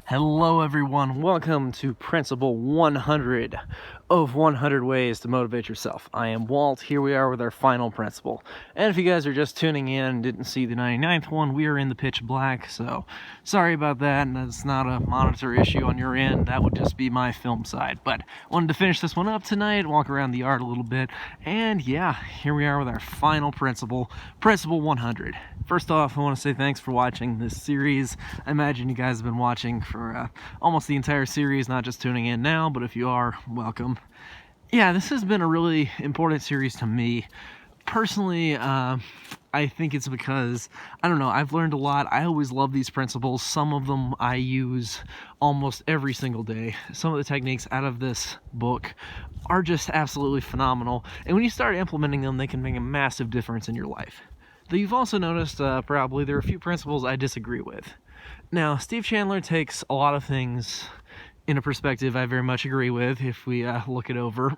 Hello everyone, welcome to Principle 100 of 100 Ways to Motivate Yourself. I am Walt, here we are with our final principle. And if you guys are just tuning in and didn't see the 99th one, we are in the pitch black, so sorry about that, and that's not a monitor issue on your end, that would just be my film side. But wanted to finish this one up tonight, walk around the art a little bit, and yeah, here we are with our final principle, Principle 100. First off, I want to say thanks for watching this series. I imagine you guys have been watching for almost the entire series, not just tuning in now, but if you are, welcome. Yeah, this has been a really important series to me. Personally, I think it's because, I don't know, I've learned a lot. I always love these principles. Some of them I use almost every single day. Some of the techniques out of this book are just absolutely phenomenal. And when you start implementing them, they can make a massive difference in your life. Though you've also noticed, probably, there are a few principles I disagree with. Now, Steve Chandler takes a lot of things in a perspective I very much agree with if we look it over,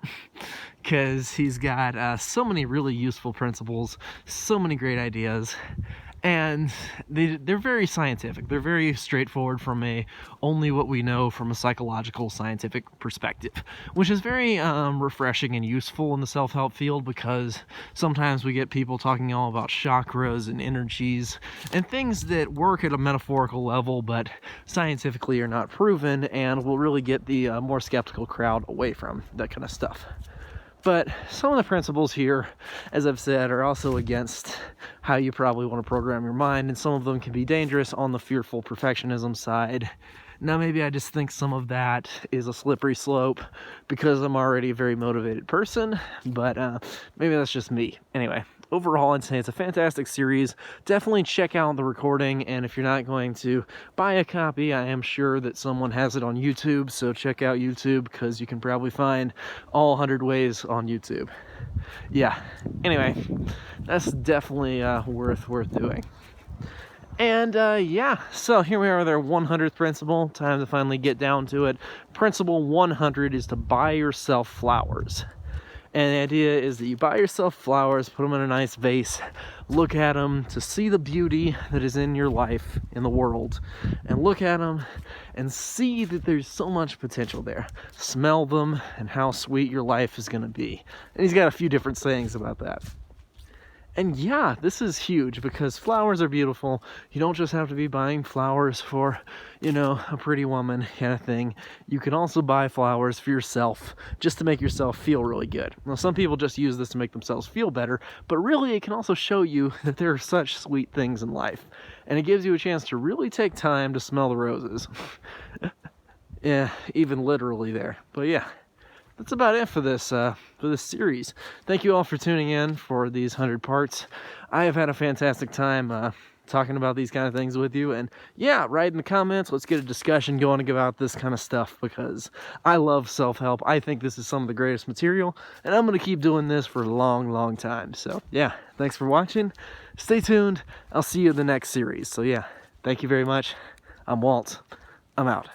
because he's got so many really useful principles, so many great ideas, and they're very scientific. They're very straightforward from only what we know from a psychological scientific perspective, which is very refreshing and useful in the self-help field, because sometimes we get people talking all about chakras and energies and things that work at a metaphorical level but scientifically are not proven, and will really get the more skeptical crowd away from that kind of stuff. But some of the principles here, as I've said, are also against how you probably want to program your mind, and some of them can be dangerous on the fearful perfectionism side. Now, maybe I just think some of that is a slippery slope because I'm already a very motivated person, but maybe that's just me. Anyway, overall, I'd say it's a fantastic series. Definitely check out the recording, and if you're not going to buy a copy, I am sure that someone has it on YouTube, so check out YouTube, because you can probably find all 100 ways on YouTube. Yeah, anyway, that's definitely worth doing. And yeah, so here we are with our 100th principle. Time to finally get down to it. Principle 100 is to buy yourself flowers. And the idea is that you buy yourself flowers, put them in a nice vase, look at them to see the beauty that is in your life, in the world, and look at them and see that there's so much potential there. Smell them and how sweet your life is going to be. And he's got a few different sayings about that. And yeah, this is huge because flowers are beautiful. You don't just have to be buying flowers for, a pretty woman kind of thing. You can also buy flowers for yourself just to make yourself feel really good. Now, some people just use this to make themselves feel better, but really it can also show you that there are such sweet things in life. And it gives you a chance to really take time to smell the roses. Yeah, even literally there. But yeah. That's about it for this series. Thank you all for tuning in for these 100 parts. I have had a fantastic time talking about these kind of things with you. And yeah, write in the comments. Let's get a discussion going about this kind of stuff, because I love self-help. I think this is some of the greatest material, and I'm going to keep doing this for a long, long time. So yeah, thanks for watching. Stay tuned. I'll see you in the next series. So yeah, thank you very much. I'm Walt. I'm out.